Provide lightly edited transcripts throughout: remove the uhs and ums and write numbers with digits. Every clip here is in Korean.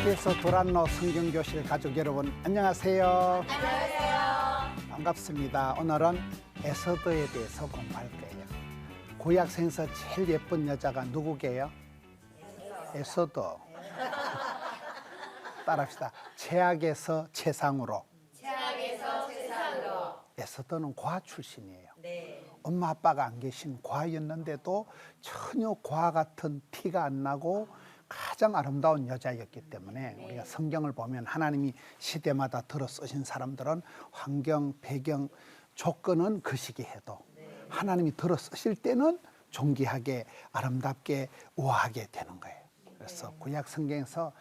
TV에서 도란노 성경교실 가족 여러분 안녕하세요. 안녕하세요. 반갑습니다. 오늘은 에서더에 대해서 공부할 거예요. 구약성에서 제일 예쁜 여자가 누구게요? 에서더. 따라합시다. 최악에서 최상으로. 최악에서 최상으로. 에서더는 과 출신이에요. 네. 엄마 아빠가 안 계신 과였는데도 전혀 과 같은 티가 안 나고 가장 아름다운 여자였기 때문에 우리가 성경을 보면 하나님이 시대마다 들어 쓰신 사람들은 환경, 배경, 조건은 그 시기해도 하나님이 들어 쓰실 때는 존귀하게 아름답게 우아하게 되는 거예요. 그래서 구약 성경에서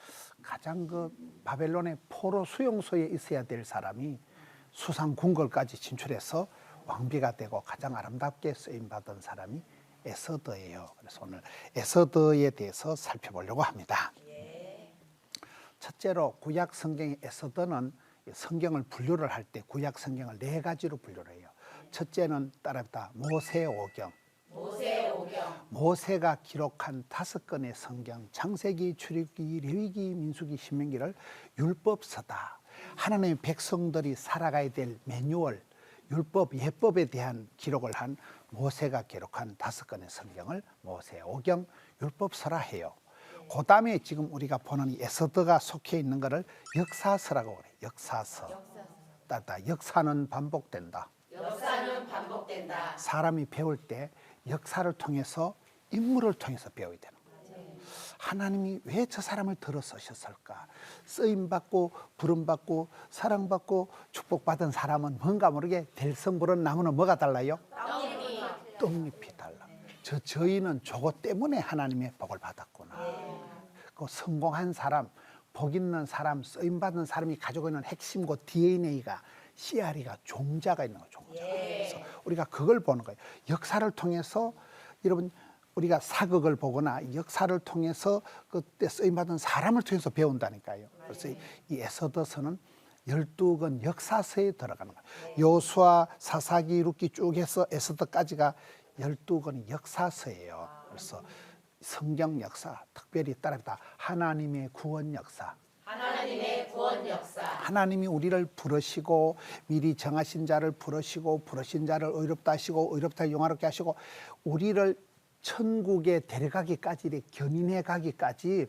가장 그 바벨론의 포로 수용소에 있어야 될 사람이 수상 궁궐까지 진출해서 왕비가 되고 가장 아름답게 쓰임 받은 사람이 에서더예요. 그래서 오늘 에서더에 대해서 살펴보려고 합니다. 첫째로 구약 성경의 에서더는 성경을 분류를 할 때 구약 성경을 네 가지로 분류를 해요. 첫째는 따라합니다. 모세오경. 모세가 기록한 5권의 성경, 창세기, 출애굽기, 레위기, 민수기, 신명기를 율법서다. 하나님의 백성들이 살아가야 될 매뉴얼, 율법, 예법에 대한 기록을 한 모세가 기록한 5권의 성경을 모세오경 율법서라 해요. 그 다음에 지금 우리가 보는 이 에서더가 속해 있는 것을 역사서라고 그래요. 역사서. 따다 역사는 반복된다. 역사는 반복된다. 사람이 배울 때 역사를 통해서 인물을 통해서 배워야 되는 거예요. 하나님이 왜 저 사람을 들어 쓰셨을까? 쓰임받고 부름받고 사랑받고 축복받은 사람은 뭔가 모르게 들성부른 나무는 뭐가 달라요? 떡잎이 달라. 저희는 저거 때문에 하나님의 복을 받았구나. 그 성공한 사람, 복 있는 사람, 쓰임받은 사람이 가지고 있는 핵심 그 DNA가 CR이가 종자가 있는 거예요. 종자. 그래서 우리가 그걸 보는 거예요. 역사를 통해서 여러분 우리가 사극을 보거나 역사를 통해서 그때 쓰임받은 사람을 통해서 배운다니까요. 그래서 이 에서더서는 12권 역사서에 들어가는 거예요. 요수아, 사사기, 룻기 쭉 해서 에서더까지가 12권이 역사서예요. 그래서 성경 역사, 특별히 따라합니다. 하나님의 구원 역사. 하나님의 구원 역사. 하나님이 우리를 부르시고 미리 정하신 자를 부르시고 부르신 자를 의롭다 하시고 의롭다 영화롭게 하시고 우리를 천국에 데려가기까지 이렇게 견인해 가기까지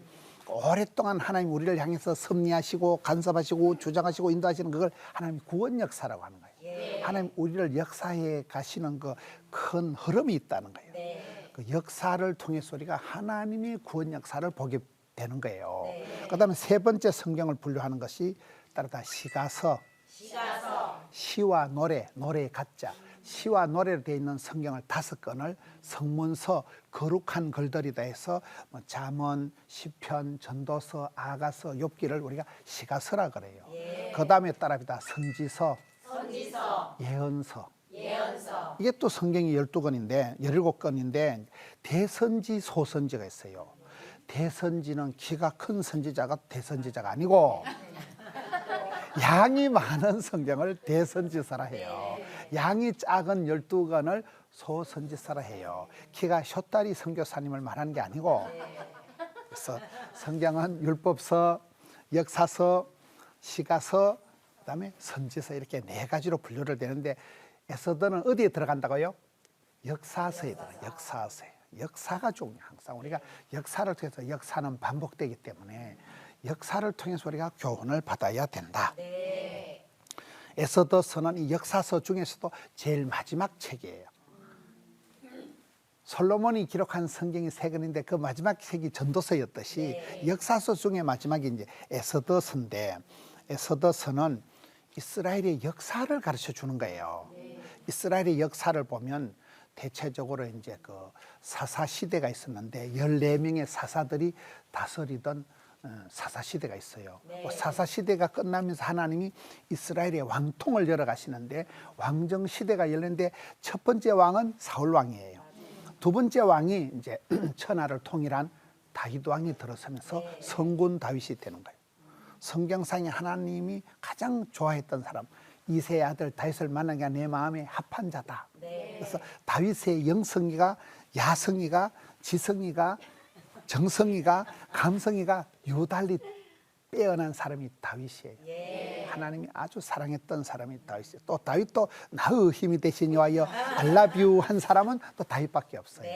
오랫동안 하나님 우리를 향해서 섭리하시고 간섭하시고 주장하시고 인도하시는 그걸 하나님 구원 역사라고 하는 거예요. 하나님 우리를 역사해 가시는 그 큰 흐름이 있다는 거예요. 그 역사를 통해서 우리가 하나님의 구원 역사를 보게 되는 거예요. 그다음에 세 번째 성경을 분류하는 것이 따르다 시가서. 시와 노래, 노래의 가짜. 시와 노래로 되어 있는 성경을 5권을 성문서, 거룩한 글들이다 해서 잠언, 시편, 전도서, 아가서, 욥기를 우리가 시가서라 그래요. 그다음에 따라합니다. 선지서, 예언서. 이게 또 성경이 12권인데 17권인데 대선지, 소선지가 있어요. 대선지는 키가 큰 선지자가 대선지자가 아니고 양이 많은 성경을 대선지서라 해요. 양이 작은 12권을 소선지서라 해요. 키가 쇼다리 선교사님을 말하는 게 아니고 그래서 성경은 율법서, 역사서, 시가서, 그다음에 선지서 이렇게 4가지로 분류를 되는데 에서더는 어디에 들어간다고요? 역사서에 들어가요. 역사서에. 역사가 중요해요. 항상 우리가 역사를 통해서 역사는 반복되기 때문에 역사를 통해서 우리가 교훈을 받아야 된다. 에서더서는 이 역사서 중에서도 제일 마지막 책이에요. 솔로몬이 기록한 성경이 3권인데 그 마지막 책이 전도서였듯이 역사서 중에 마지막이 이제 에서더서인데 에서더서는 이스라엘의 역사를 가르쳐 주는 거예요. 이스라엘의 역사를 보면 대체적으로 이제 그 사사 시대가 있었는데 14명의 사사들이 다스리던 사사 시대가 있어요. 사사 시대가 끝나면서 하나님이 이스라엘의 왕통을 열어 가시는데 왕정 시대가 열렸는데 첫 번째 왕은 사울 왕이에요. 두 번째 왕이 이제 천하를 통일한 다윗 왕이 들어서면서 성군 다윗이 되는 거예요. 성경상에 하나님이 가장 좋아했던 사람, 이세의 아들 다윗을 만나기가 내 마음에 합한 자다. 그래서 다윗의 영성이가 야성이가 지성이가 정성이가 감성이가 유달리 빼어난 사람이 다윗이에요. 하나님이 아주 사랑했던 사람이 다윗이에요. 또 다윗도 나의 힘이 되시니 와여 알라뷰 한 사람은 또 다윗밖에 없어요.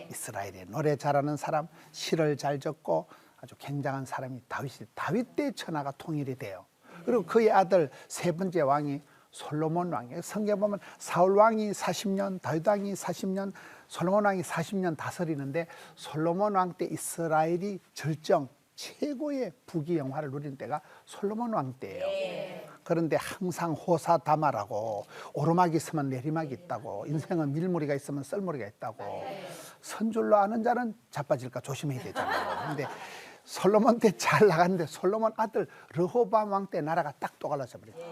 이스라엘에 노래 잘하는 사람, 시를 잘 적고 아주 굉장한 사람이 다윗이 다윗 때 천하가 통일이 돼요. 그리고 그의 아들 세 번째 왕이 솔로몬 왕이에요. 성경 보면 사울 왕이 40년, 다윗 왕이 40년, 솔로몬 왕이 40년 다스리는데 솔로몬 왕 때 이스라엘이 절정 최고의 부귀영화를 누린 때가 솔로몬 왕 때예요. 그런데 항상 호사다마라고 오르막이 있으면 내리막이 있다고 인생은 밀무리가 있으면 썰무리가 있다고 선줄로 아는 자는 자빠질까 조심해야 되잖아요. 그런데 솔로몬 때 잘 나갔는데 솔로몬 아들 르호밤 왕 때 나라가 딱 또 갈라져 버렸어요.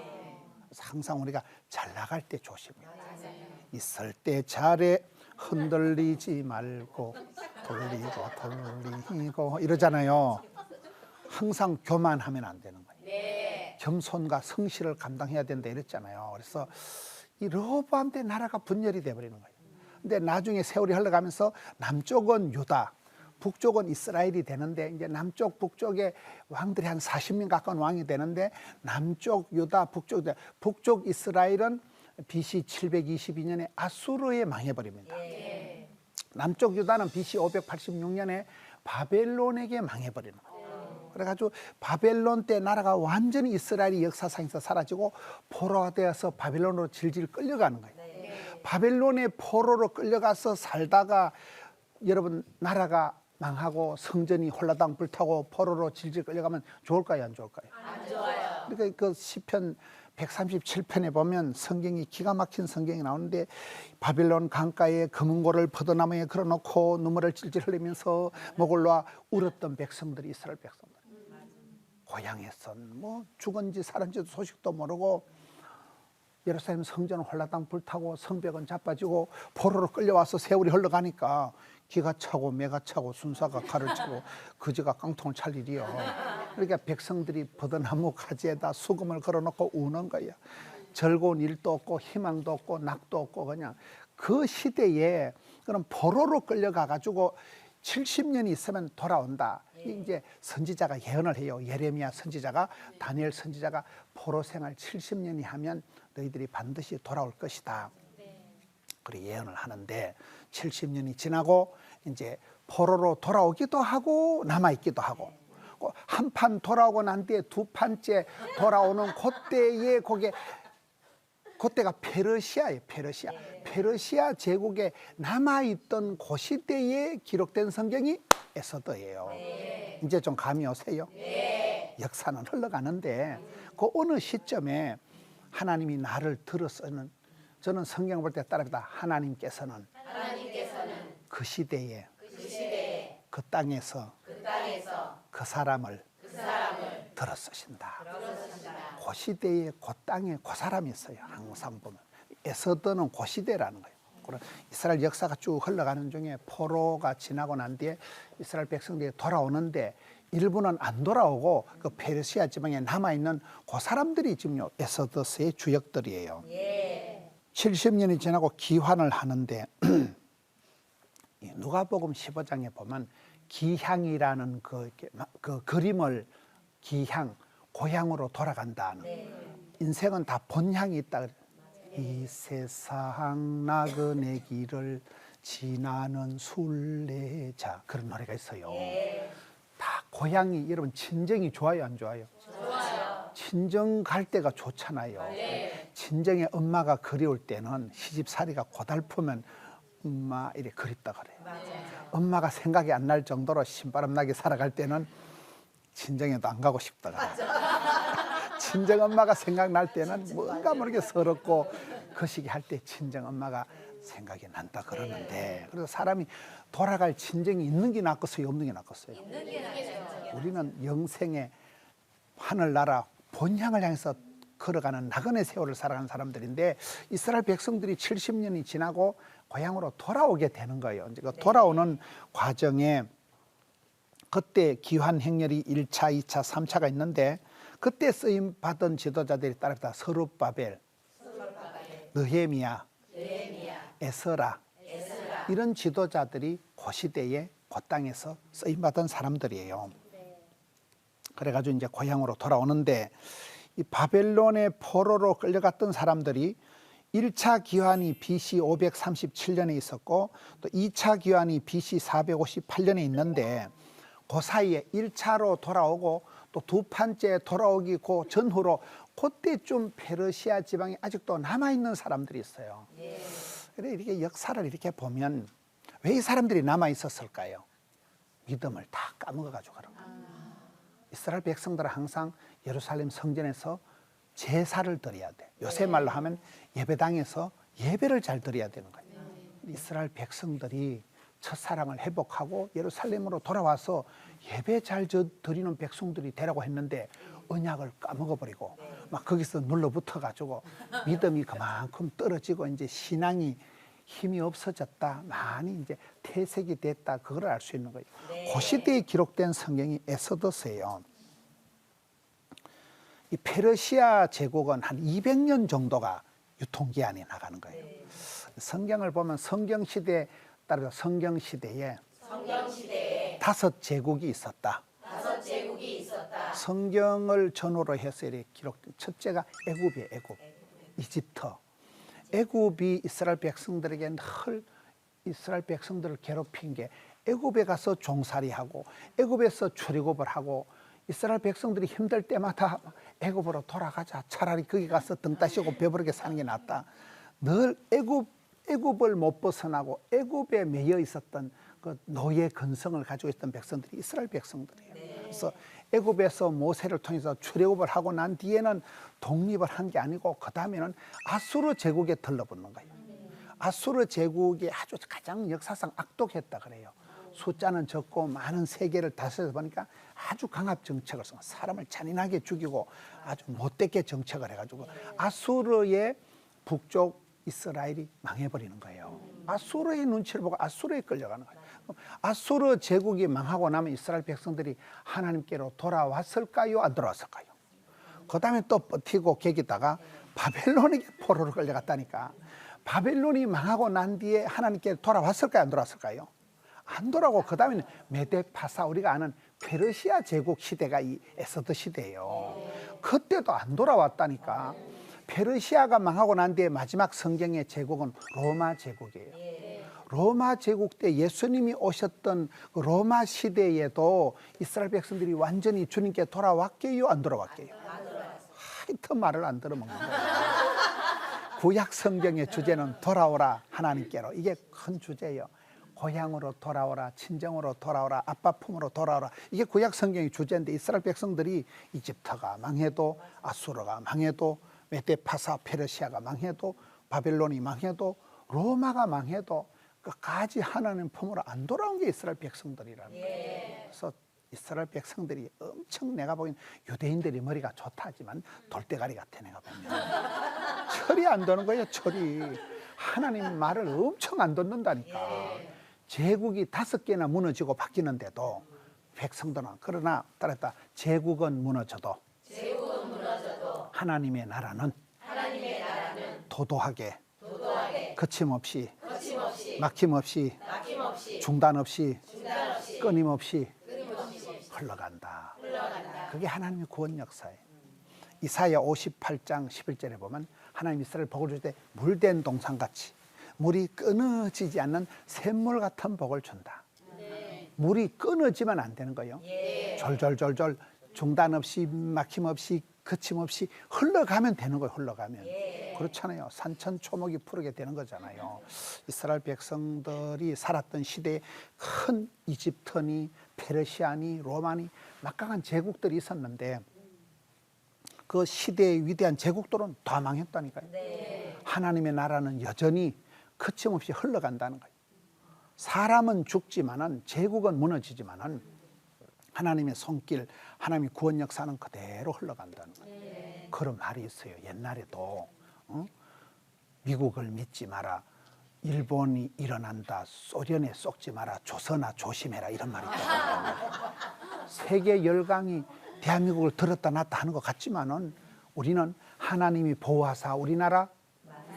그래서 항상 우리가 잘 나갈 때 조심해야 돼요. 있을 때 잘해 흔들리지 말고 돌리고 이러잖아요. 항상 교만하면 안 되는 거예요. 겸손과 성실을 감당해야 된다 이랬잖아요. 그래서 이 르호보암 때 나라가 분열이 돼버리는 거예요. 근데 나중에 세월이 흘러가면서 남쪽은 유다, 북쪽은 이스라엘이 되는데 이제 남쪽 북쪽의 왕들이 한 40명 가까운 왕이 되는데 남쪽 유다, 북쪽 이스라엘은 BC 722년에 아수르에 망해버립니다. 남쪽 유다는 BC 586년에 바벨론에게 망해버리는 거예요. 그래가지고 바벨론 때 나라가 완전히 이스라엘이 역사상에서 사라지고 포로가 되어서 바벨론으로 질질 끌려가는 거예요. 바벨론의 포로로 끌려가서 살다가 여러분 나라가 망하고 성전이 홀라당 불타고 포로로 질질 끌려가면 좋을까요, 안 좋을까요? 안 좋아요. 그러니까 그 시편 137편에 보면 성경이 기가 막힌 성경이 나오는데 바빌론 강가에 금은고를 포도나무에 걸어놓고 눈물을 찔찔 흘리면서 목을 놓아 울었던 백성들이 이스라엘 백성들. 고향에서 뭐 죽은지 살은지도 소식도 모르고 예루살렘 성전은 홀라당 불타고 성벽은 자빠지고 포로로 끌려와서 세월이 흘러가니까 기가 차고 매가 차고 순사가 칼을 차고 거지가 깡통을 찰 일이요. 그러니까 백성들이 버드나무 가지에다 수금을 걸어놓고 우는 거야. 즐거운 일도 없고 희망도 없고 낙도 없고 그냥 그 시대에 그런 포로로 끌려가 가지고 70년이 있으면 돌아온다. 이제 선지자가 예언을 해요. 예레미야 선지자가 다니엘 선지자가 포로 생활 70년이 하면 너희들이 반드시 돌아올 것이다. 그렇게 예언을 하는데 70년이 지나고 이제 포로로 돌아오기도 하고 남아있기도 하고 한 판 돌아오고 난 뒤에 두 판째 돌아오는 그때에 그때가 페르시아예요. 페르시아 제국에 남아있던 그 시대에 기록된 성경이 에스더예요. 이제 좀 감이 오세요? 역사는 흘러가는데 그 어느 시점에 하나님이 나를 들어서는 저는 성경 볼 때 따라합니다. 하나님께서는 그 시대에 그 땅에서 그 사람을 들어쓰신다. 그 시대에 그 땅에 그 사람이 있어요. 항상 보면 에스더는 그 시대라는 거예요. 그런 이스라엘 역사가 쭉 흘러가는 중에 포로가 지나고 난 뒤에 이스라엘 백성들이 돌아오는데 일부는 안 돌아오고 그 페르시아 지방에 남아있는 그 사람들이 지금 에스더서의 주역들이에요. 70년이 지나고 기환을 하는데 누가복음 15장에 보면 기향이라는 그 그림을 기향, 고향으로 돌아간다는 인생은 다 본향이 있다. 이 세상 나그네 길을 지나는 순례자 그런 노래가 있어요. 다 고향이 여러분 친정이 좋아요, 안 좋아요? 좋아요. 친정 갈 때가 좋잖아요. 친정에 엄마가 그리울 때는 시집살이가 고달프면 엄마 이래 그립다 그래요. 엄마가 생각이 안 날 정도로 신바람 나게 살아갈 때는 친정에도 안 가고 싶다 그래요. 친정 엄마가 생각날 때는 뭔가 모르게 서럽고 거시기 할 때 친정 엄마가 생각이 난다 그러는데 그래서 사람이 돌아갈 친정이 있는 게 낫겠어요, 없는 게 낫겠어요? 있는 게 낫죠. 우리는 영생의 하늘나라 본향을 향해서 걸어가는 나그네 세월을 살아가는 사람들인데 이스라엘 백성들이 70년이 지나고 고향으로 돌아오게 되는 거예요. 이제 그 돌아오는 과정에 그때 기환 행렬이 1차, 2차, 3차가 있는데 그때 쓰임 받은 지도자들이 따르다 서룹바벨, 느헤미야, 에스라 이런 지도자들이 그 시대에 그 땅에서 쓰임 받은 사람들이에요. 그래가지고 이제 고향으로 돌아오는데 이 바벨론의 포로로 끌려갔던 사람들이 1차 기환이 BC 537년에 있었고 또 2차 기환이 BC 458년에 있는데 그 사이에 1차로 돌아오고 또 두 판째 돌아오기 그 전후로 그때쯤 페르시아 지방에 아직도 남아있는 사람들이 있어요. 그래 이렇게 역사를 이렇게 보면 왜 이 사람들이 남아있었을까요? 믿음을 다 까먹어가지고 그런 거예요. 이스라엘 백성들은 항상 예루살렘 성전에서 제사를 드려야 돼. 요새 말로 하면 예배당에서 예배를 잘 드려야 되는 거예요. 이스라엘 백성들이 첫사랑을 회복하고 예루살렘으로 돌아와서 예배 잘 드리는 백성들이 되라고 했는데 언약을 까먹어버리고 막 거기서 눌러붙어 가지고 믿음이 그만큼 떨어지고 이제 신앙이 힘이 없어졌다, 많이 이제 퇴색이 됐다, 그걸 알 수 있는 거예요. 그 시대에 기록된 성경이 에스더서예요. 이 페르시아 제국은 한 200년 정도가 유통기한이 나가는 거예요. 성경을 보면 성경 시대에 따라서 성경 시대에 다섯 제국이 있었다. 성경을 전후로 해서 이렇게 기록된 첫째가 애굽이에요. 애굽, 이집트. 애굽이 이스라엘 백성들에게 늘 이스라엘 백성들을 괴롭힌 게 애굽에 가서 종살이하고 애굽에서 출애굽을 하고 이스라엘 백성들이 힘들 때마다 애굽으로 돌아가자. 차라리 거기 가서 등 따시고 배부르게 사는 게 낫다. 늘 애굽을 못 벗어나고 애굽에 매여 있었던 그 노예 근성을 가지고 있던 백성들이 이스라엘 백성들이에요. 그래서 애굽에서 모세를 통해서 출애굽을 하고 난 뒤에는 독립을 한 게 아니고 그 다음에는 아수르 제국에 들러붙는 거예요. 아수르 제국이 아주 가장 역사상 악독했다 그래요. 숫자는 적고 많은 세계를 다스려서 보니까 아주 강압 정책을 써 사람을 잔인하게 죽이고 아주 못되게 정책을 해가지고 아수르의 북쪽 이스라엘이 망해버리는 거예요. 아수르의 눈치를 보고 아수르에 끌려가는 거예요. 아수르 제국이 망하고 나면 이스라엘 백성들이 하나님께로 돌아왔을까요? 안 돌아왔을까요? 그 다음에 또 버티고 계기다가 바벨론에게 포로로 끌려갔다니까. 바벨론이 망하고 난 뒤에 하나님께 돌아왔을까요? 안 돌아왔을까요? 안 돌아오고 그 다음에는 메데파사, 우리가 아는 페르시아 제국 시대가 이 에스더 시대예요. 그때도 안 돌아왔다니까. 페르시아가 망하고 난 뒤에 마지막 성경의 제국은 로마 제국이에요. 로마 제국 때 예수님이 오셨던 그 로마 시대에도 이스라엘 백성들이 완전히 주님께 돌아왔게요? 안 돌아왔게요? 하여튼 말을 안 들어먹는 거예요. 구약 성경의 주제는 돌아오라 하나님께로. 이게 큰 주제예요. 고향으로 돌아오라, 친정으로 돌아오라, 아빠 품으로 돌아오라. 이게 구약 성경의 주제인데 이스라엘 백성들이 이집트가 망해도 아수르가 망해도 메데파사 페르시아가 망해도 바벨론이 망해도 로마가 망해도 끝까지 하나님 품으로 안 돌아온 게 이스라엘 백성들이라는 거예요. 그래서 이스라엘 백성들이 엄청 내가 보기엔 유대인들이 머리가 좋다 하지만 돌대가리 같아 내가 보면. 철이 안 도는 거예요. 철이. 하나님 말을 엄청 안 듣는다니까. 제국이 5개나 무너지고 바뀌는데도 백성들은 그러나 따랐다. 제국은 무너져도 하나님의 나라는 도도하게 거침없이 막힘없이 중단 없이 끊임없이 흘러간다. 그게 하나님의 구원 역사예요. 이사야 58장 11절에 보면 하나님 이스라엘 복을 줄 때 물된 동산같이 물이 끊어지지 않는 샘물 같은 복을 준다. 물이 끊어지면 안 되는 거예요. 졸졸졸졸 중단 없이 막힘없이 거침없이 흘러가면 되는 거예요. 흘러가면. 그렇잖아요. 산천초목이 푸르게 되는 거잖아요. 이스라엘 백성들이 살았던 시대에 큰 이집트니 페르시아니 로마니 막강한 제국들이 있었는데 그 시대의 위대한 제국들은 다 망했다니까요. 하나님의 나라는 여전히 거침없이 흘러간다는 거예요. 사람은 죽지만은 제국은 무너지지만은 하나님의 손길, 하나님의 구원 역사는 그대로 흘러간다는 거예요. 그런 말이 있어요. 옛날에도 미국을 믿지 마라, 일본이 일어난다, 소련에 속지 마라, 조선아 조심해라 이런 말이 있거든요. 세계 열강이 대한민국을 들었다 놨다 하는 것 같지만은 우리는 하나님이 보호하사 우리나라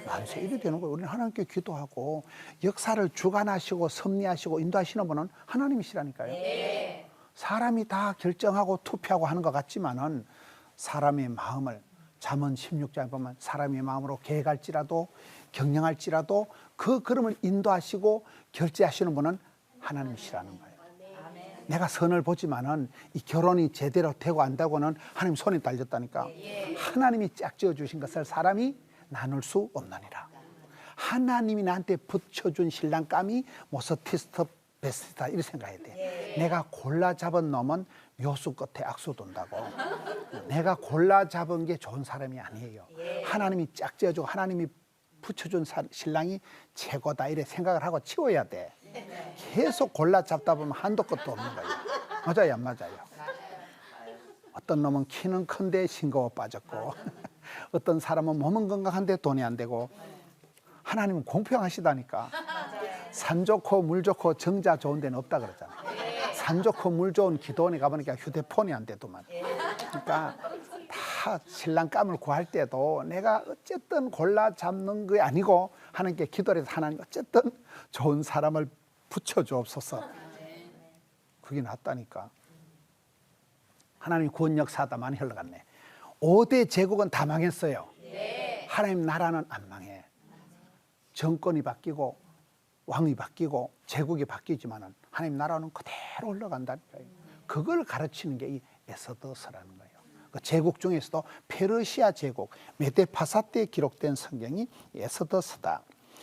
만세 이래 되는 거예요. 우리는 하나님께 기도하고 역사를 주관하시고 섭리하시고 인도하시는 분은 하나님이시라니까요. 사람이 다 결정하고 투표하고 하는 것 같지만은 사람의 마음을 잠언 16장에 보면 사람의 마음으로 계획할지라도 경영할지라도 그 걸음을 인도하시고 결제하시는 분은 하나님이시라는 거예요. 내가 선을 보지만은 이 결혼이 제대로 되고 안 되고는 하나님 손이 달렸다니까. 하나님이 짝지어 주신 것을 사람이 나눌 수 없느니라. 하나님이 나한테 붙여준 신랑감이 모서티스트 베스트다 이렇게 생각해야 돼. 내가 골라 잡은 놈은 묘수 끝에 악수 돈다고. 내가 골라 잡은 게 좋은 사람이 아니에요. 하나님이 짝지어주고 하나님이 붙여준 신랑이 최고다 이래 생각을 하고 치워야 돼. 계속 골라 잡다 보면 한도 끝도 없는 거예요. 맞아요, 안 맞아요? 어떤 놈은 키는 큰데 싱거워 빠졌고 어떤 사람은 몸은 건강한데 돈이 안 되고 하나님은 공평하시다니까. 산 좋고 물 좋고 정자 좋은 데는 없다 그러잖아요. 산 좋고 물 좋은 기도원에 가보니까 휴대폰이 안 되더만. 그러니까 다 신랑감을 구할 때도 내가 어쨌든 골라 잡는 게 아니고 하나님께 기도를 해서 하나님 어쨌든 좋은 사람을 붙여주옵소서. 그게 낫다니까. 하나님 구원 역사다 많이 흘러갔네. 5대 제국은 다 망했어요. 하나님 나라는 안 망해. 정권이 바뀌고 왕이 바뀌고 제국이 바뀌지만은 하나님 나라는 그대로 흘러간다니까요. 그걸 가르치는 게 이 에스더서라는 거예요. 그 제국 중에서도 페르시아 제국, 메데파사 때 기록된 성경이 에스더서다.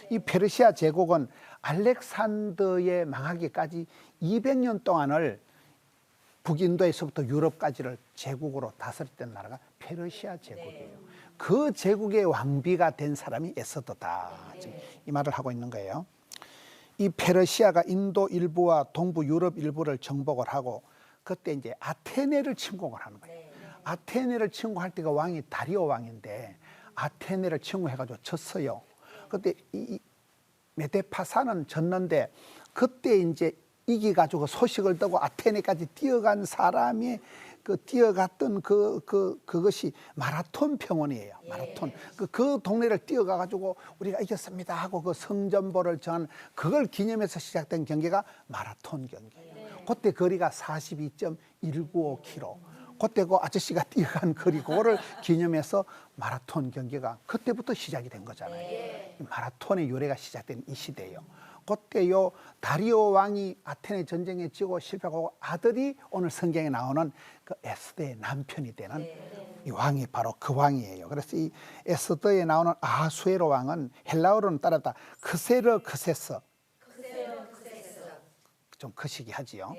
이 페르시아 제국은 알렉산더의 망하기까지 200년 동안을 북인도에서부터 유럽까지를 제국으로 다스렸던 나라가 페르시아 제국이에요. 그 제국의 왕비가 된 사람이 에스더다. 지금 이 말을 하고 있는 거예요. 이 페르시아가 인도 일부와 동부 유럽 일부를 정복을 하고 그때 이제 아테네를 침공을 하는 거예요. 아테네를 침공할 때가 왕이 다리오 왕인데 아테네를 침공해가지고 졌어요. 그때 이 메데파사는 졌는데 그때 이제 이기가지고 소식을 듣고 아테네까지 뛰어간 사람이 그 뛰어갔던 그것이 마라톤 평원이에요. 마라톤. 그 동네를 뛰어가가지고 우리가 이겼습니다 하고 그 성전보를 정한 그걸 기념해서 시작된 경기가 마라톤 경기예요. 그때 거리가 42.195km. 그때 그 아저씨가 뛰어간 거리 그거를 기념해서 마라톤 경기가 그때부터 시작이 된 거잖아요. 마라톤의 유래가 시작된 이 시대예요. 그때요 다리오 왕이 아테네 전쟁에 지고 실패하고 아들이 오늘 성경에 나오는 그 에스더의 남편이 되는 이 왕이 바로 그 왕이에요. 그래서 이 에스더에 나오는 아하수에로 왕은 헬라어로는 따라다 크세르크세스. 좀 크시기 하지요.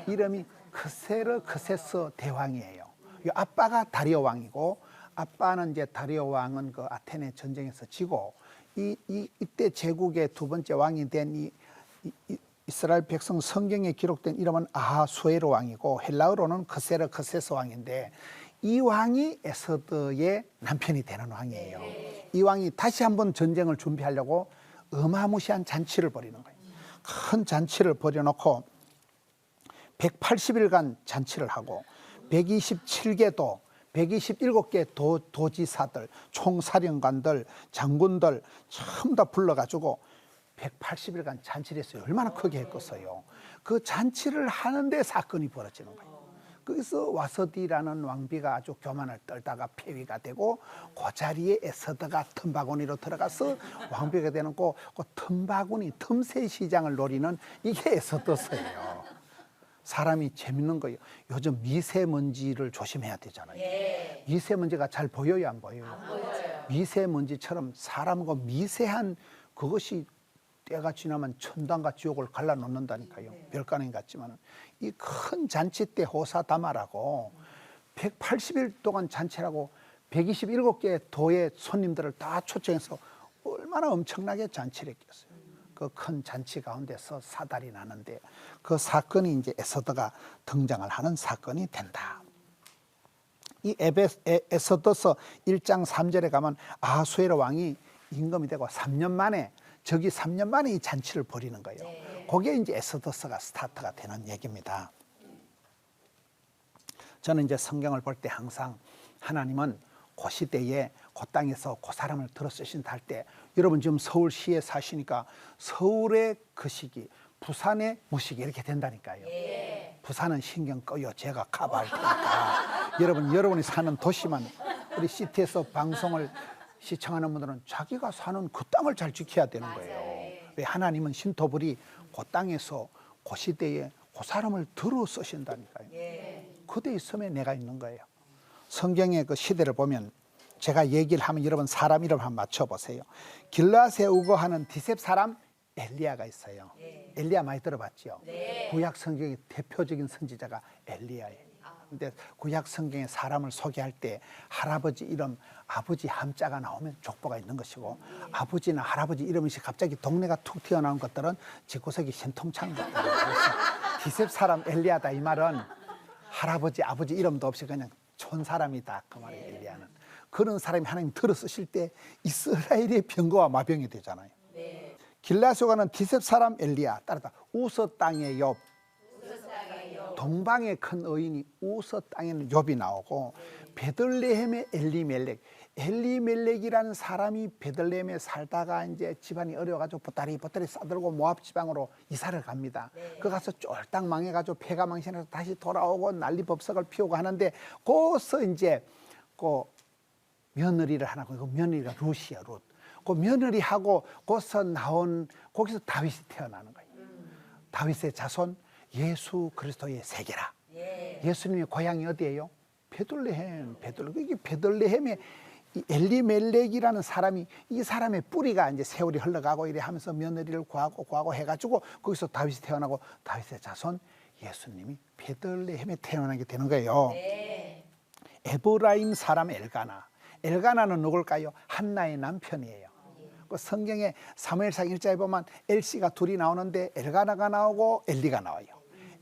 이름이 크세르크세스 대왕이에요. 이 아빠가 다리오 왕이고 아빠는 이제 다리오 왕은 그 아테네 전쟁에서 지고 이때 제국의 두 번째 왕이 된 이스라엘 백성 성경에 기록된 이름은 아하수에로 왕이고 헬라어로는 크세르크세스 왕인데 이 왕이 에스더의 남편이 되는 왕이에요. 이 왕이 다시 한번 전쟁을 준비하려고 어마무시한 잔치를 벌이는 거예요. 큰 잔치를 벌여놓고 180일간 잔치를 하고 127개 127개 도지사들, 총사령관들, 장군들 전부 다 불러가지고 180일간 잔치를 했어요. 얼마나 크게 했겠어요. 그 잔치를 하는데 사건이 벌어지는 거예요. 그래서 와서디라는 왕비가 아주 교만을 떨다가 폐위가 되고 그 자리에 에스더가 틈바구니로 들어가서 왕비가 되는 그 틈바구니, 틈새 시장을 노리는 이게 에스더서예요. 사람이 재밌는 거예요. 요즘 미세먼지를 조심해야 되잖아요. 미세먼지가 잘 보여요, 안 보여요? 안 보여요. 미세먼지처럼 사람과 미세한 그것이 때가 지나면 천당과 지옥을 갈라놓는다니까요. 별가능 같지만은 이 큰 잔치 때 호사다마라고 180일 동안 잔치라고 127개 도의 손님들을 다 초청해서 얼마나 엄청나게 잔치를 했겠어요. 그 큰 잔치 가운데서 사달이 나는데 그 사건이 이제 에스더가 등장을 하는 사건이 된다. 이 에스더서 1장 3절에 가면 아하수에로 왕이 임금이 되고 3년 만에 저기 3년 만에 이 잔치를 벌이는 거예요. 그게 이제 에스더서가 스타트가 되는 얘기입니다. 저는 이제 성경을 볼 때 항상 하나님은 그 시대에 그 땅에서 그 사람을 들어 쓰신다 할 때 여러분 지금 서울시에 사시니까 서울의 그 시기, 부산의 무시기 이렇게 된다니까요. 부산은 신경 꺼요. 제가 커버할 테니까. 여러분이 사는 도시만 우리 CT에서 방송을 시청하는 분들은 자기가 사는 그 땅을 잘 지켜야 되는 거예요. 왜 하나님은 신토불이 그 땅에서 그 시대에 그 사람을 들어 쓰신다니까요. 그대의 섬에 내가 있는 거예요. 성경의 그 시대를 보면 제가 얘기를 하면 여러분 사람 이름 한번 맞춰보세요. 길라앗에 우거하는 디셉 사람 엘리야가 있어요. 엘리야 많이 들어봤죠? 구약 성경의 대표적인 선지자가 엘리야예요. 근데 구약 성경에 사람을 소개할 때 할아버지 이름, 아버지 함자가 나오면 족보가 있는 것이고 아버지나 할아버지 이름이 갑자기 동네가 툭 튀어나온 것들은 집구석이 신통찬 것들이에요. 그래서 디셉 사람 엘리야다 이 말은 할아버지, 아버지 이름도 없이 그냥 촌 사람이다 그 말이에요. 엘리야는. 그런 사람이 하나님 들어 쓰실 때 이스라엘의 병거와 마병이 되잖아요. 길라앗에 가는 디셉 사람 엘리야, 따라다 우서 땅의 욥, 동방의 큰 의인이 우서 땅에는 욥이 나오고 베들레헴의 엘리멜렉이라는 사람이 베들레헴에 살다가 이제 집안이 어려워가지고 보따리 싸들고 모압 지방으로 이사를 갑니다. 그 가서 쫄딱 망해가지고 폐가 망신해서 다시 돌아오고 난리법석을 피우고 하는데 거기서 이제 그 며느리를 하나 그 며느리가 룻이야 룻. 그 며느리하고 거기서 나온 거기서 다윗이 태어나는 거예요. 다윗의 자손 예수 그리스도의 세계라. 예수님의 고향이 어디예요? 베들레헴. 이게 베들레헴에 이 엘리멜렉이라는 사람이 이 사람의 뿌리가 이제 세월이 흘러가고 이래 하면서 며느리를 구하고 해가지고 거기서 다윗이 태어나고 다윗의 자손 예수님이 베들레헴에 태어나게 되는 거예요. 에브라임 사람 엘가나는 누굴까요? 한나의 남편이에요. 그 성경에 사무엘상 1장에 보면 엘씨가 둘이 나오는데 엘가나가 나오고 엘리가 나와요.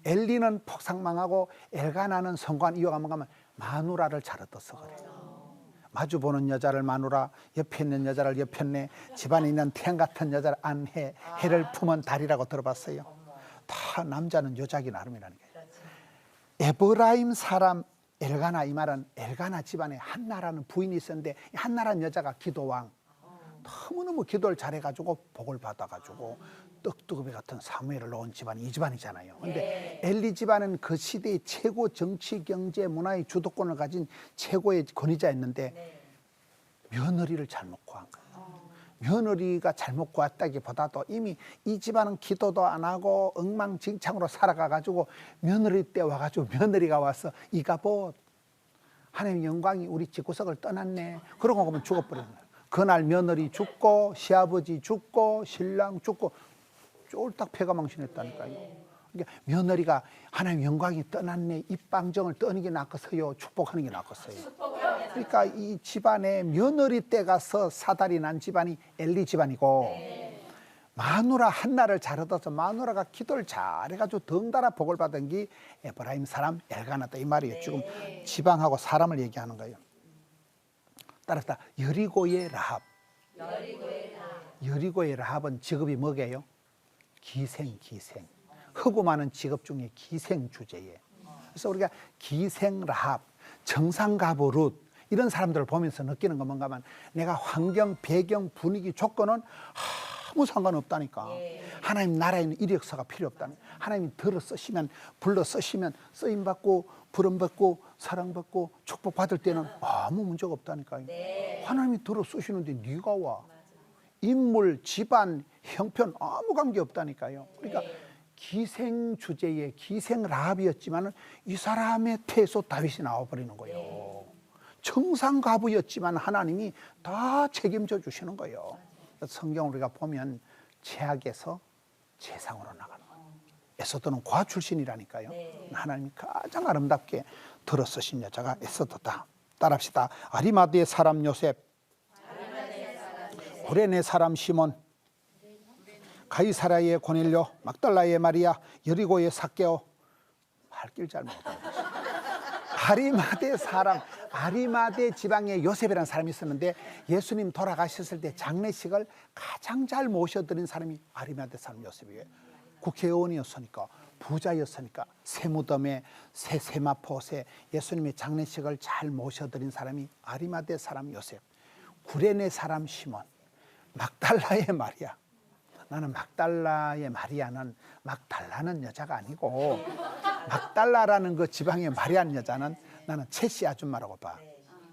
엘리는 폭삭망하고 엘가나는 성관 이어가면 가면 마누라를 잘 얻어서 그래요. 마주보는 여자를 마누라, 옆에 있는 여자를 옆편내, 집안에 있는 태양 같은 여자를 안해, 해를 품은 달이라고 들어봤어요. 다 남자는 여자기 나름이라는 거예요. 에브라임 사람 엘가나 이 말은 엘가나 집안에 한나라는 부인이 있었는데 한나라는 여자가 기도왕. 너무너무 기도를 잘해가지고 복을 받아가지고 떡두꺼비 같은 사무엘을 놓은 집안이 이 집안이잖아요. 근데 엘리 집안은 그 시대의 최고 정치, 경제, 문화의 주도권을 가진 최고의 권위자였는데 며느리를 잘못 구한 거예요. 며느리가 잘못 구했다기보다도 이미 이 집안은 기도도 안 하고 엉망진창으로 살아가가지고 며느리 때 와가지고 며느리가 와서 이가봇 하나님 영광이 우리 집구석을 떠났네. 그러고 보면 죽어버리는 거예요. 그날 며느리 죽고 시아버지 죽고 신랑 죽고 쫄딱 폐가 망신했다니까요. 그러니까 며느리가 하나님 영광이 떠났네. 입방정을 떠는 게 낫겠어요? 축복하는 게 낫겠어요? 그러니까 이 집안에 며느리 때 가서 사달이 난 집안이 엘리 집안이고 마누라 한나를 잘 얻어서 마누라가 기도를 잘해가지고 덩달아 복을 받은 게 에브라임 사람 엘가나다 이 말이에요. 지금 지방하고 사람을 얘기하는 거예요. 따라서 여리고의 라합. 여리고의 라합은 직업이 뭐게요? 기생. 허구 많은 직업 중에 기생 주제예요. 그래서 우리가 기생 라합, 정상가부 룻 이런 사람들을 보면서 느끼는 건 뭔가 하면 내가 환경, 배경, 분위기, 조건은 아무 상관없다니까. 하나님 나라에 있는 이력서가 필요 없다니. 하나님이 들어 쓰시면, 불러 쓰시면 쓰임받고 부름받고 사랑받고 축복받을 때는 아무 문제가 없다니까요. 하나님이 들어 쓰시는데 네가 와. 인물, 집안, 형편 아무 관계 없다니까요. 그러니까 기생 주제의 기생 라합이었지만 이 사람의 태에서 다윗이 나와버리는 거예요. 정상가부였지만 하나님이 다 책임져 주시는 거예요. 성경 우리가 보면 최악에서 최상으로 나가는 거예요. 에서더는 과 출신이라니까요. 하나님이 가장 아름답게 들어 쓰신 여자가 에서더다. 따라합시다. 아리마드의 사람 요셉, 구레네 사람 시몬, 가이사라의 고넬료, 막달라의 마리아, 여리고의 삭개오. 말길 잘 못하고 아리마대 사람, 아리마대 지방에 요셉이라는 사람이 있었는데 예수님 돌아가셨을 때 장례식을 가장 잘 모셔드린 사람이 아리마대 사람 요셉이에요. 국회의원이었으니까, 부자였으니까 새무덤에 새 세마포새 예수님의 장례식을 잘 모셔드린 사람이 아리마대 사람 요셉, 구레네 사람 시몬, 막달라의 마리아. 나는 막달라의 마리아는 막 달라는 여자가 아니고 막달라라는 그 지방의 마리아는 여자는 나는 채씨 아줌마라고 봐.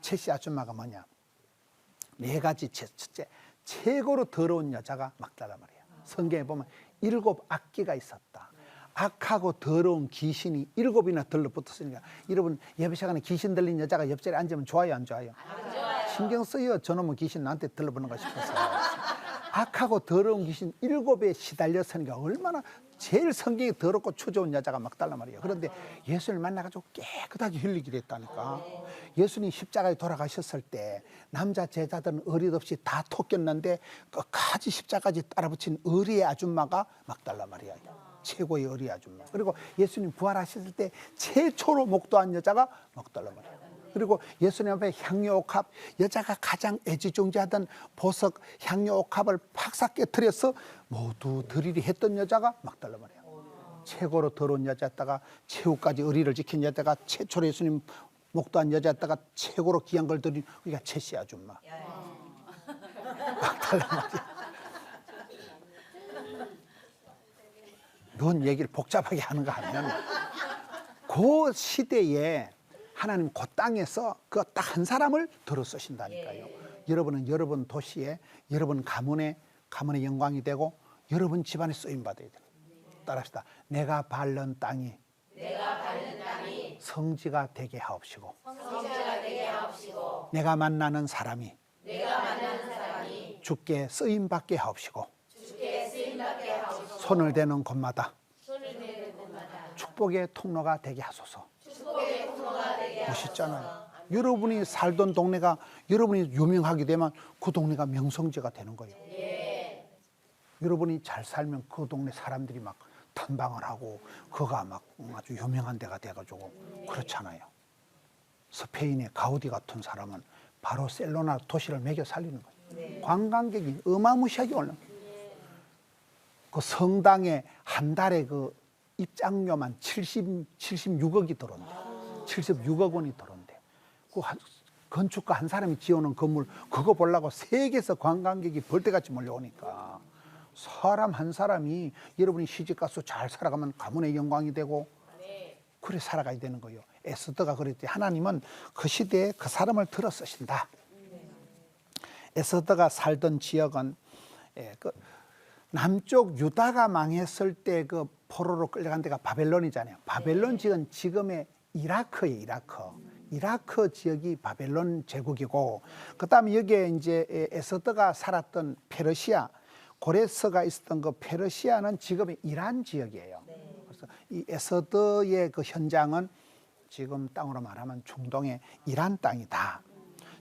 채씨 아줌마가 뭐냐? 네 가지. 첫째, 최고로 더러운 여자가 막달라 말이야. 성경에 보면 7 악기가 있었다. 악하고 더러운 귀신이 7이나 들러붙었으니까, 여러분 예배 시간에 귀신 들린 여자가 옆자리에 앉으면 좋아요, 안 좋아요? 안 좋아요. 신경 쓰여. 저놈의 귀신 나한테 들러붙는가 싶어서. 악하고 더러운 귀신 7에 시달렸으니까 얼마나 제일 성경이 더럽고 추저온 여자가 막달라 말이에요. 그런데 예수를 만나가지고 깨끗하게 흘리게 됐다니까. 예수님 십자가에 돌아가셨을 때 남자 제자들은 어릿없이 다 토꼈는데 끝까지 십자가까지 따라붙인 의리의 아줌마가 막달라 말이야. 최고의 의리 아줌마. 그리고 예수님 부활하셨을 때 최초로 목도한 여자가 막달라 말이야. 그리고 예수님 앞에 향료옥합, 여자가 가장 애지중지하던 보석 향료옥합을 팍싹 깨트려서 모두 들이리 했던 여자가 막달라 말이야. 최고로 더러운 여자였다가 최후까지 의리를 지킨 여자가, 최초로 예수님 목도한 여자였다가 최고로 귀한 걸 드린 우리가 채씨 아줌마. 막달라 말이야. 뭔 얘기를 복잡하게 하는가 하면, 그 시대에 하나님 그 땅에서 그 딱 한 사람을 들어 쓰신다니까요. 여러분은 여러분 도시에, 여러분 가문의 영광이 되고 여러분 집안에 쓰임 받아야 돼요. 따라합시다. 내가 밟는 땅이 성지가 되게 하옵시고, 내가 만나는 사람이 주께 쓰임 받게 하옵시고, 손을 대는 곳마다 축복의 통로가 되게 하소서. 멋있잖아요. 여러분이 살던 동네가, 여러분이 유명하게 되면 그 동네가 명성지가 되는 거예요. 여러분이 잘 살면 그 동네 사람들이 막 탐방을 하고 그가 막 아주 유명한 데가 돼가지고 그렇잖아요. 스페인의 가우디 같은 사람은 바르셀로나 도시를 매겨 살리는 거예요. 관광객이 어마무시하게 올라. 그 성당에 한 달에 그 입장료만 76억이 들어온대. 76억 원이 들어온대. 그 건축가 한 사람이 지어놓은 건물 그거 보려고 세계에서 관광객이 벌떼같이 몰려오니까 사람 한 사람이, 여러분이 시집가서 잘 살아가면 가문의 영광이 되고 그래 살아가야 되는 거예요. 에스더가 그랬지. 하나님은 그 시대에 그 사람을 들어 쓰신다. 에스더가 살던 지역은 그 남쪽 유다가 망했을 때 그 포로로 끌려간 데가 바벨론이잖아요. 바벨론 지역은 지금의 이라크예요. 이라크 지역이 바벨론 제국이고, 그다음에 여기에 이제 에스더가 살았던 페르시아, 고레스가 있었던 그 페르시아는 지금의 이란 지역이에요. 그래서 이 에스더의 그 현장은 지금 땅으로 말하면 중동의 이란 땅이다.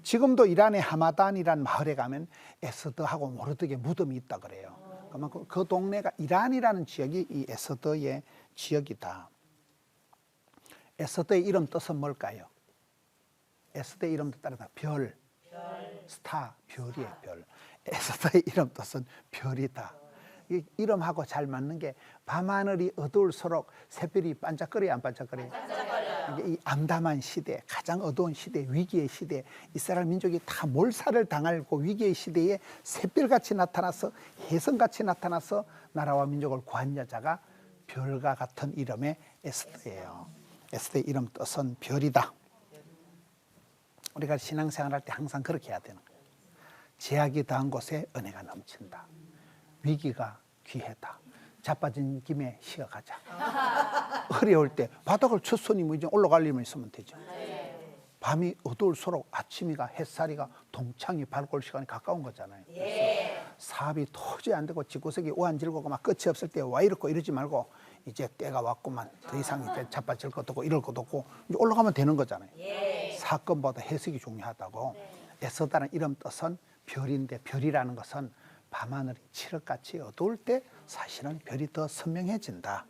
지금도 이란의 하마단이라는 마을에 가면 에스더하고 모르드게 무덤이 있다 그래요. 그만큼 그 동네가, 이란이라는 지역이 이 에스더의 지역이다. 에스더의 이름 뜻은 뭘까요? 에스더의 이름 따라서 별, 스타, 별이에요. 별. 에스더의 이름 뜻은 별이다. 이 이름하고 잘 맞는 게, 밤하늘이 어두울수록 새별이 반짝거려요, 안 반짝거려요? 반짝거려요. 이 암담한 시대, 가장 어두운 시대, 위기의 시대, 이스라엘 민족이 다 몰살을 당할 그 위기의 시대에 새별같이 나타나서, 혜성같이 나타나서 나라와 민족을 구한 여자가 별과 같은 이름의 에스더예요. 에스더의 이름 뜻은 별이다. 우리가 신앙생활할 때 항상 그렇게 해야 되는 거예요. 제약이 더한 곳에 은혜가 넘친다. 위기가 귀하다. 자빠진 김에 쉬어가자. 어려울 때 바닥을 쳤으니 뭐 이제 올라갈 일만 있으면 되죠. 밤이 어두울수록 아침이가, 햇살이가 동창이 밝을 시간이 가까운 거잖아요. 사업이 도저히 안 되고 집구석이 오한질고고 막 끝이 없을 때 와 이렇고 이러지 말고, 이제 때가 왔구만, 더 이상 이제 자빠질 것도 없고 이럴 것도 없고 이제 올라가면 되는 거잖아요. 사건보다 해석이 중요하다고. 에스더라는 이름 뜻은 별인데, 별이라는 것은 밤하늘이 칠흑같이 어두울 때 사실은 별이 더 선명해진다.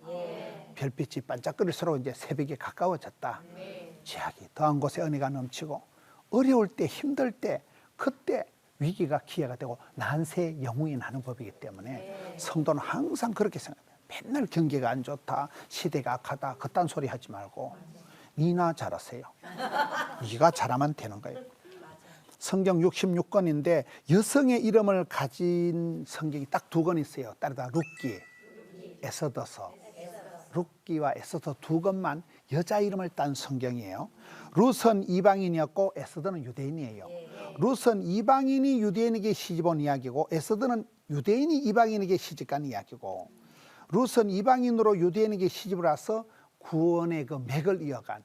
별빛이 반짝거릴수록 이제 새벽이 가까워졌다. 제약이 더한 곳에 은혜가 넘치고, 어려울 때, 힘들 때, 그때 위기가 기회가 되고 난세의 영웅이 나는 법이기 때문에 성도는 항상 그렇게 생각해요. 맨날 경기가 안 좋다, 시대가 악하다, 그딴 소리 하지 말고 니나 잘하세요. 네가 잘하면 되는 거예요. 성경 66권인데 여성의 이름을 가진 성경이 딱 2권 있어요. 따르다 룻기, 에스더서. 룻기와 에스더 두 것만 여자 이름을 딴 성경이에요. 룻은 이방인이었고 에스더는 유대인이에요. 룻은 이방인이 유대인에게 시집온 이야기고 에스더는 유대인이 이방인에게 시집간 이야기고, 룻은 이방인으로 유대인에게 시집을 와서 구원의 그 맥을 이어간,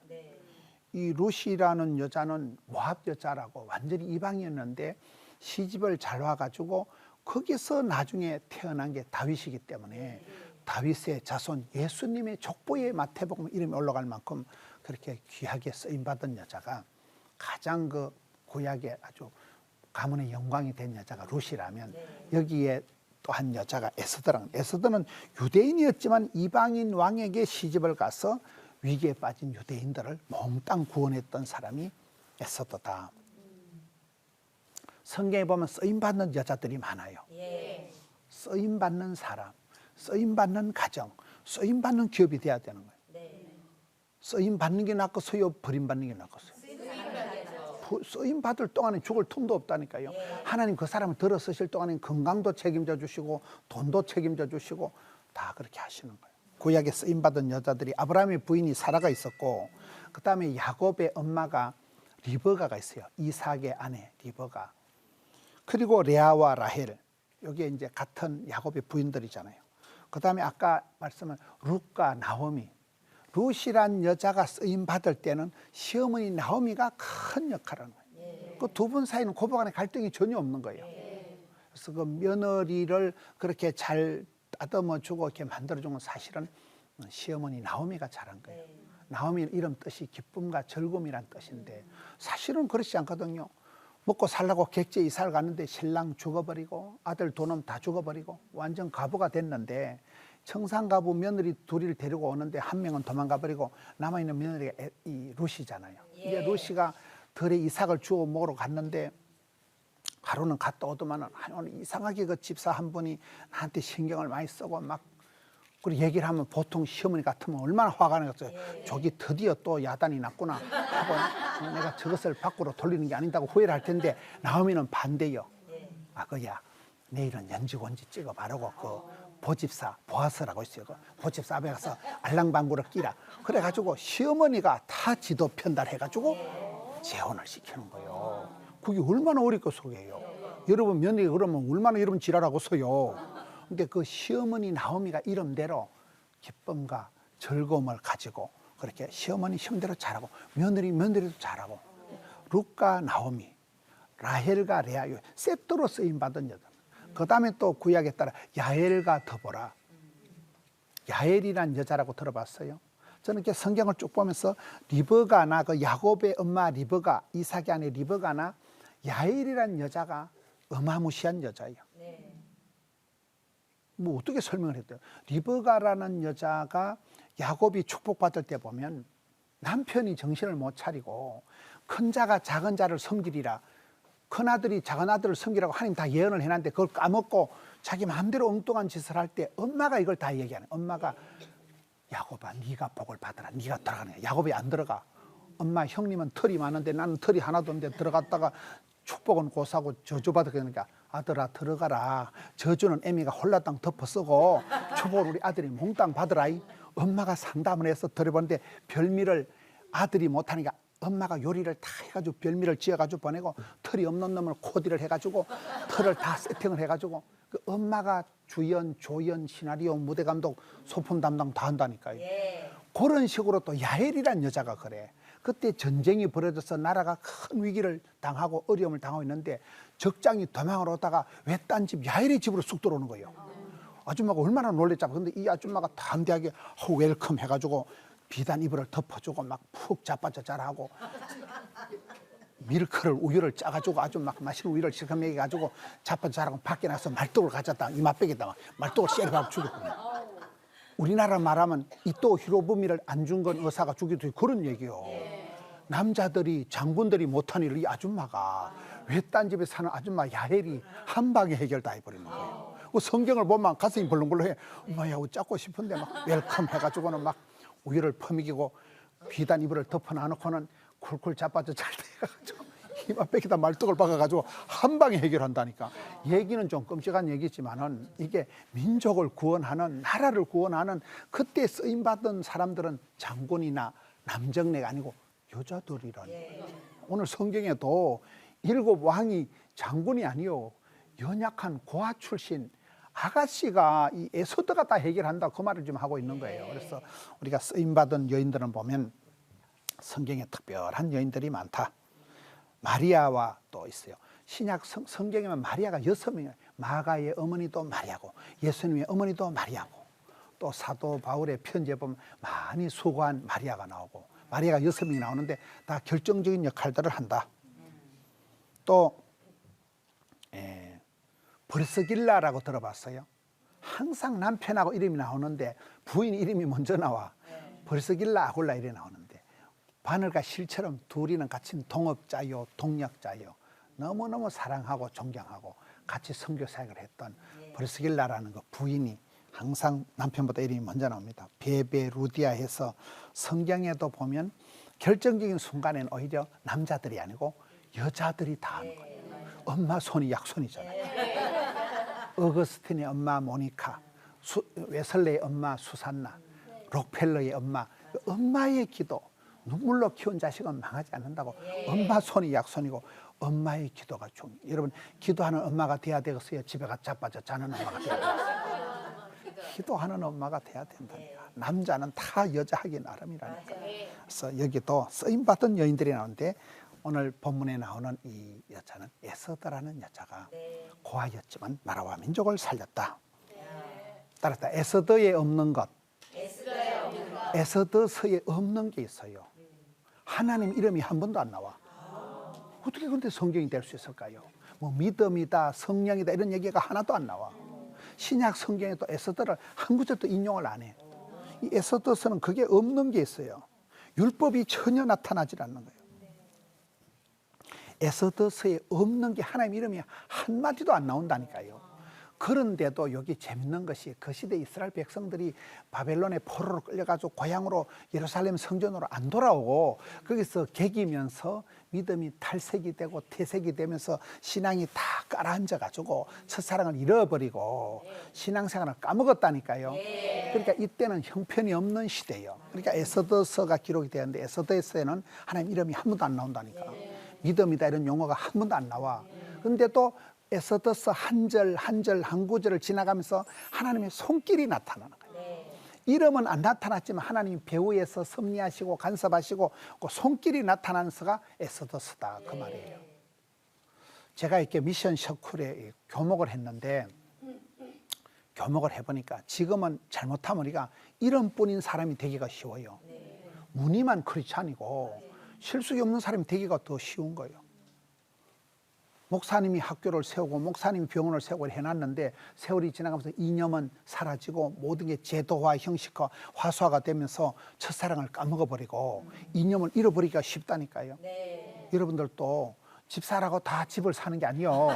이 룻이라는 여자는 모압 여자라고 완전히 이방이었는데 시집을 잘 와가지고 거기서 나중에 태어난 게 다윗이기 때문에 다윗의 자손 예수님의 족보에 마태복음 이름이 올라갈 만큼 그렇게 귀하게 쓰임받은 여자가 가장 그 구약에 아주 가문의 영광이 된 여자가 룻이라면, 여기에 또 한 여자가 에스더는 유대인이었지만 이방인 왕에게 시집을 가서 위기에 빠진 유대인들을 몽땅 구원했던 사람이 에스더다. 성경에 보면 쓰임받는 여자들이 많아요. 쓰임받는 사람, 쓰임받는 가정, 쓰임받는 기업이 돼야 되는 거예요. 쓰임받는 게 낫고 서요 버림받는 게 낫겠어요. 쓰임받을 동안에 죽을 틈도 없다니까요. 하나님 그 사람을 들어 쓰실 동안에 건강도 책임져 주시고 돈도 책임져 주시고 다 그렇게 하시는 거예요. 구약에 쓰임받은 여자들이 아브라함의 부인이 사라가 있었고, 그 다음에 야곱의 엄마가 리브가가 있어요. 이삭의 아내 리브가. 그리고 레아와 라헬, 여기에 이제 같은 야곱의 부인들이잖아요. 그 다음에 아까 말씀한 룻과 나오미. 룻이란 여자가 쓰임 받을 때는 시어머니 나오미가 큰 역할을 하는 거예요. 그 두 분 사이는 고부 간에 갈등이 전혀 없는 거예요. 그래서 그 며느리를 그렇게 잘 따듬어 주고 이렇게 만들어 준 건 사실은 시어머니 나오미가 잘한 거예요. 나오미 이름 뜻이 기쁨과 즐거움이란 뜻인데 사실은 그렇지 않거든요. 먹고 살라고 객지에 이사를 갔는데 신랑 죽어버리고 아들 돈은 다 죽어버리고 완전 과부가 됐는데, 청산가부 며느리 둘을 데리고 오는데 한 명은 도망가 버리고 남아있는 며느리가 이 룻이잖아요. 이제 룻이가 들에 이삭을 주워 먹으러 갔는데 하루는 갔다 오더만은 오늘 이상하게 그 집사 한 분이 나한테 신경을 많이 쓰고 막, 그리고 얘기를 하면 보통 시어머니 같으면 얼마나 화가 나겠어요. 저기 드디어 또 야단이 났구나 하고 내가 저것을 밖으로 돌리는 게 아닌다고 후회를 할 텐데, 나오미는 반대요. 아, 그야 내일은 연지원지 찍어 바르고 그 보집사 보아스라고 있어요. 그 보집사 앞에 가서 알랑방구를 끼라. 그래가지고 시어머니가 다 지도 편달해가지고 재혼을 시키는 거예요. 그게 얼마나 어렵고 속이에요. 여러분 며느리가 그러면 얼마나 여러분 지랄하고 서요. 근데 그 시어머니 나오미가 이름대로 기쁨과 즐거움을 가지고 그렇게 시어머니 시험대로 잘하고 며느리도 잘하고, 룻과 나오미, 라헬과 레아, 세트로 쓰임받은 여자. 그 다음에 또 구약에 따라 야엘과 더보라. 야엘이란 여자라고 들어봤어요? 저는 이렇게 성경을 쭉 보면서 리브가나 그 야곱의 엄마 리브가, 이삭의 아내 리브가나 야엘이란 여자가 어마무시한 여자예요. 뭐 어떻게 설명을 했대요? 리브가라는 여자가 야곱이 축복받을 때 보면 남편이 정신을 못 차리고 큰 자가 작은 자를 섬기리라, 큰 아들이 작은 아들을 섬기라고 하나님 다 예언을 해놨는데 그걸 까먹고 자기 마음대로 엉뚱한 짓을 할 때 엄마가 이걸 다 얘기하는, 엄마가 야곱아 네가 복을 받아라, 네가 들어가네. 야곱이 안 들어가. 엄마 형님은 털이 많은데 나는 털이 하나도 없는데 들어갔다가 축복은 고사고 저주받을 거니까 아들아 들어가라. 저주는 애미가 홀라당 덮어 쓰고 축복을 우리 아들이 몽땅 받으라. 엄마가 상담을 해서 들어보는데 별미를 아들이 못하니까 엄마가 요리를 다 해가지고 별미를 지어가지고 보내고, 털이 없는 놈을 코디를 해가지고 털을 다 세팅을 해가지고 그 엄마가 주연, 조연, 시나리오, 무대 감독, 소품 담당 다 한다니까요. 그런 식으로 또 야엘이란 여자가 그래. 그때 전쟁이 벌어져서 나라가 큰 위기를 당하고 어려움을 당하고 있는데 적장이 도망을 오다가 외딴 집 야엘의 집으로 쑥 들어오는 거예요. 아줌마가 얼마나 놀랬자. 근데 이 아줌마가 담대하게 웰컴 해가지고 비단 이불을 덮어주고 막 푹 자빠져 자라고 밀크를 우유를 짜가지고 아주 막 맛있는 우유를 실컷 먹여가지고 자빠져 자라고 밖에 나서 말뚝을 가졌다. 이 맛배기다 말뚝을 쎄려가지고 죽였거든요. 우리나라 말하면 이또 히로부미를 안 준 건 의사가 죽이도 그런 얘기요. 남자들이 장군들이 못한 일을 이 아줌마가 외딴 집에 사는 아줌마 야엘이 한 방에 해결 다 해버리는 거예요. 그 성경을 보면 가슴이 벌렁벌렁해. 엄마야 잡고 싶은데 막 웰컴 해가지고는 막 우유를 퍼먹이고 비단 이불을 덮어놔놓고는 쿨쿨 자빠져 잘 돼가지고 이마 뺏기다 말뚝을 박아가지고 한 방에 해결한다니까. 얘기는 좀 끔찍한 얘기지만은 이게 민족을 구원하는, 나라를 구원하는, 그때 쓰임받은 사람들은 장군이나 남정네가 아니고 여자들이라니. 오늘 성경에도 7 왕이 장군이 아니요, 연약한 고아 출신 아가씨가 이 에서드가 다 해결한다, 그 말을 좀 하고 있는 거예요. 그래서 우리가 쓰임받은 여인들은 보면 성경에 특별한 여인들이 많다. 마리아와 또 있어요. 신약 성경에만 마리아가 6명이에요. 마가의 어머니도 마리아고, 예수님의 어머니도 마리아고, 또 사도 바울의 편지에 보면 많이 수고한 마리아가 나오고, 마리아가 6명이 나오는데 다 결정적인 역할들을 한다. 또 브리스길라라고 들어봤어요? 항상 남편하고 이름이 나오는데 부인 이름이 먼저 나와. 브리스길라, 아굴라 이래 나오는데, 바늘과 실처럼 둘이는 같이 동업자요, 동력자요. 너무너무 사랑하고 존경하고 같이 선교 사역을 했던 브리스길라라는 그 부인이 항상 남편보다 이름이 먼저 나옵니다. 베베루디아 해서 성경에도 보면 결정적인 순간에는 오히려 남자들이 아니고 여자들이 다 하는 거예요. 엄마 손이 약손이잖아요. 어거스틴의 엄마 모니카, 웨슬레의 엄마 수산나, 록펠러의 엄마. 엄마의 기도, 눈물로 키운 자식은 망하지 않는다고. 엄마 손이 약손이고 엄마의 기도가 중요해요. 여러분, 기도하는 엄마가 돼야 되겠어요? 집에 가 자빠져 자는 엄마가 돼야 되겠어요? 기도하는 엄마가 돼야 된다니까. 남자는 다 여자 하기 나름이라니까. 그래서 여기도 쓰임받은 여인들이 나오는데, 오늘 본문에 나오는 이 여자는 에서더라는 여자가 고아였지만 나라와 민족을 살렸다. 따라서 에서더에 없는 것, 에서더서에 없는 게 있어요. 하나님 이름이 한 번도 안 나와. 어떻게 근데 성경이 될 수 있을까요? 뭐 믿음이다, 성령이다 이런 얘기가 하나도 안 나와. 신약 성경에도 에서더를 한 구절도 인용을 안 해. 이 에서더서는 그게 없는 게 있어요. 율법이 전혀 나타나질 않는 거예요. 에서더서에 없는 게 하나님 이름이 한마디도 안 나온다니까요. 그런데도 여기 재밌는 것이, 그 시대 이스라엘 백성들이 바벨론의 포로로 끌려가지고 고향으로 예루살렘 성전으로 안 돌아오고 거기서 개기면서 믿음이 탈색이 되고 퇴색이 되면서 신앙이 다 깔아앉아가지고 첫사랑을 잃어버리고 신앙생활을 까먹었다니까요. 그러니까 이때는 형편이 없는 시대예요. 그러니까 에서더서가 기록이 되었는데, 에서더서에는 하나님 이름이 한 번도 안 나온다니까. 믿음이다 이런 용어가 한 번도 안 나와. 근데도 에서더서 한 절 한 구절을 지나가면서 하나님의 손길이 나타나는 거예요. 이름은 안 나타났지만 하나님 배후에서 섭리하시고 간섭하시고 그 손길이 나타나는 서가 에서더서다, 그 말이에요. 제가 이렇게 미션 셔클에 교목을 했는데, 교목을 해보니까 지금은 잘못하면 우리가 이름뿐인 사람이 되기가 쉬워요. 무늬만 크리스찬이고 실속이 없는 사람이 되기가 더 쉬운 거예요. 목사님이 학교를 세우고 목사님이 병원을 세우고 해놨는데 세월이 지나가면서 이념은 사라지고 모든 게 제도화, 형식화, 화수화가 되면서 첫사랑을 까먹어버리고 이념을 잃어버리기가 쉽다니까요. 여러분들도 집사라고 다 집을 사는 게 아니에요.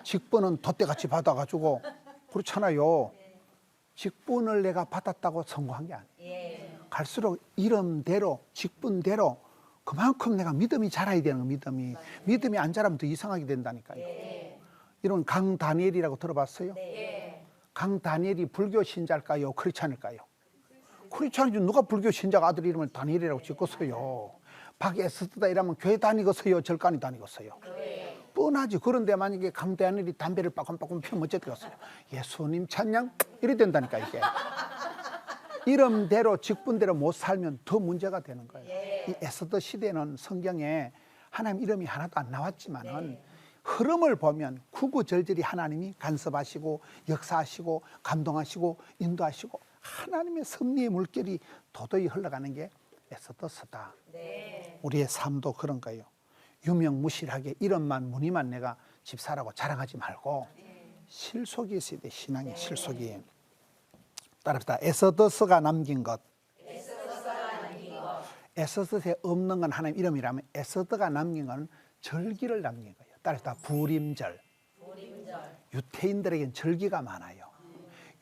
직분은 덧대같이 받아가지고 그렇잖아요. 직분을 내가 받았다고 성공한 게 아니에요. 갈수록 이름대로 직분대로 그만큼 내가 믿음이 자라야 되는 거예요. 믿음이 안 자라면 더 이상하게 된다니까요. 이런 강다니엘이라고 들어봤어요? 강다니엘이 불교 신자일까요? 크리스찬일까요? 크리스찬이지, 누가 불교 신자가 아들 이름을 다니엘이라고 짓겠어요? 박에스더다 이러면 교회 다니겠어요? 절간이 다니겠어요? 뻔하지. 그런데 만약에 강다니엘이 담배를 빠끔빠끔 피우면 어째 되겠어요? 예수님 찬양? 이래 된다니까 이게. 이름대로 직분대로 못 살면 더 문제가 되는 거예요. 이 에스더 시대는 성경에 하나님 이름이 하나도 안 나왔지만은 흐름을 보면 구구절절히 하나님이 간섭하시고 역사하시고 감동하시고 인도하시고 하나님의 섭리의 물결이 도도히 흘러가는 게 에스더서다. 우리의 삶도 그런 거예요. 유명무실하게 이름만 무늬만 내가 집사라고 자랑하지 말고 실속이 있어야 돼. 신앙의 실속이. 따라합시다. 에서더서가 남긴 것. 에서더에 없는 건 하나님 이름이라면 에서더가 남긴 건 절기를 남긴 거예요. 따라합시다. 부림절. 유태인들에겐 절기가 많아요.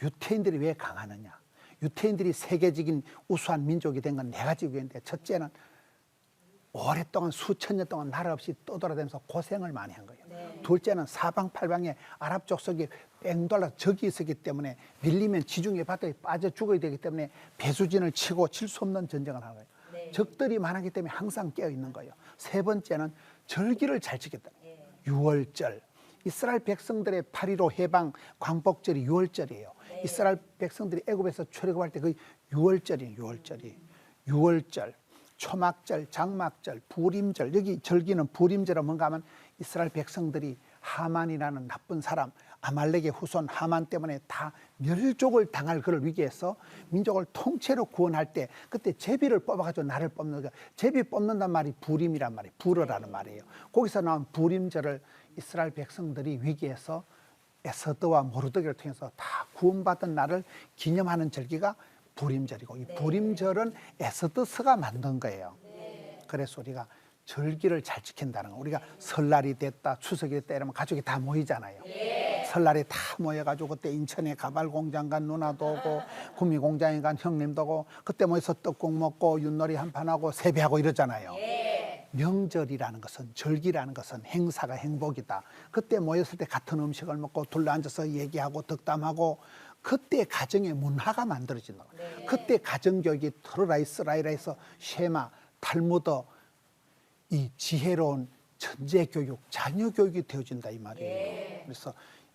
유태인들이 왜 강하느냐? 유태인들이 세계적인 우수한 민족이 된 건 네 가지 이유인데, 첫째는 오랫동안 수천 년 동안 나라 없이 떠돌아다니면서 고생을 많이 한 거예요. 네. 둘째는 사방팔방에 아랍 족속이 뺑 돌아 적이 있었기 때문에 밀리면 지중해 바다에 빠져 죽어야 되기 때문에 배수진을 치고 칠 수 없는 전쟁을 하는 거예요. 네. 적들이 많았기 때문에 항상 깨어 있는 거예요. 세 번째는 절기를 잘 지켰다. 유월절. 이스라엘 백성들의 8.15 해방 광복절이 유월절이에요. 이스라엘 백성들이 애굽에서 출애굽할 때 그 유월절이에요. 유월절, 초막절, 장막절, 부림절. 여기 절기는 부림절은 뭔가 하면 이스라엘 백성들이 하만이라는 나쁜 사람, 아말렉의 후손 하만 때문에 다 멸족을 당할 그를 위기에서 민족을 통째로 구원할 때 그때 제비를 뽑아가지고 나를 뽑는 거. 제비 뽑는단 말이 부림이란 말이에요. 불어라는 말이에요. 거기서 나온 부림절을 이스라엘 백성들이 위기에서 에서드와 모르드게를 통해서 다 구원받은 날을 기념하는 절기가 부림절이고 이 부림절은 에서드서가 만든 거예요. 그래서 우리가 절기를 잘 지킨다는 거. 우리가 설날이 됐다, 추석이 됐다 이러면 가족이 다 모이잖아요. 설날에 다 모여가지고 그때 인천에 가발 공장 간 누나도 오고 구미 공장에 간 형님도 오고 그때 모여서 떡국 먹고 윷놀이 한판 하고 세배하고 이러잖아요. 명절이라는 것은 절기라는 것은 행사가 행복이다. 그때 모였을 때 같은 음식을 먹고 둘러앉아서 얘기하고 덕담하고 그때 가정의 문화가 만들어진다. 그때 가정교육이 토라이스라이라에서 쉐마, 탈무드 이 지혜로운 천재 교육, 자녀 교육이 되어진다 이 말이에요. 그래서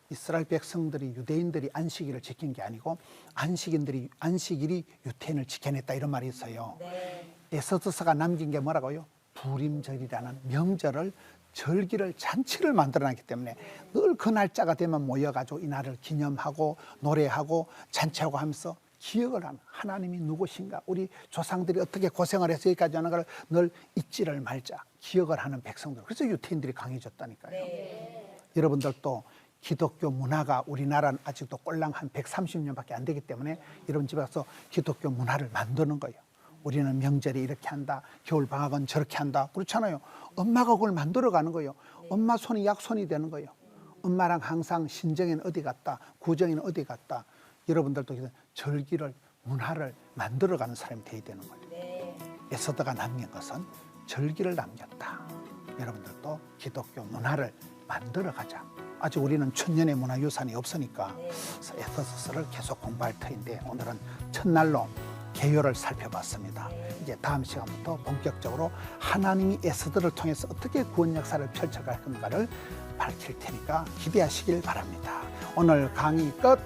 이스라엘 백성들이 유대인들이 안식일을 지킨 게 아니고 안식일이 유태인을 지켜냈다 이런 말이 있어요. 에서드서가 남긴 게 뭐라고요? 부림절이라는 명절을 절기를 잔치를 만들어놨기 때문에 늘 그 날짜가 되면 모여가지고 이 날을 기념하고 노래하고 잔치하고 하면서 기억을 하는 하나님이 누구신가 우리 조상들이 어떻게 고생을 해서 여기까지 하는 걸 늘 잊지를 말자 기억을 하는 백성들. 그래서 유태인들이 강해졌다니까요. 여러분들도 기독교 문화가 우리나라는 아직도 꼴랑 한 130년밖에 안 되기 때문에 여러분 집에 가서 기독교 문화를 만드는 거예요. 우리는 명절에 이렇게 한다. 겨울방학은 저렇게 한다. 그렇잖아요. 엄마가 그걸 만들어가는 거예요. 엄마 손이 약손이 되는 거예요. 엄마랑 항상 신정에는 어디 갔다. 구정에는 어디 갔다. 여러분들도 절기를 문화를 만들어가는 사람이 돼야 되는 거예요. 에서드가 남긴 것은 절기를 남겼다. 여러분들도 기독교 문화를 만들어가자. 아직 우리는 천년의 문화유산이 없으니까 에서드서를 계속 공부할 터인데 오늘은 첫날로 개요를 살펴봤습니다. 이제 다음 시간부터 본격적으로 하나님이 에스더를 통해서 어떻게 구원 역사를 펼쳐갈 건가를 밝힐 테니까 기대하시길 바랍니다. 오늘 강의 끝.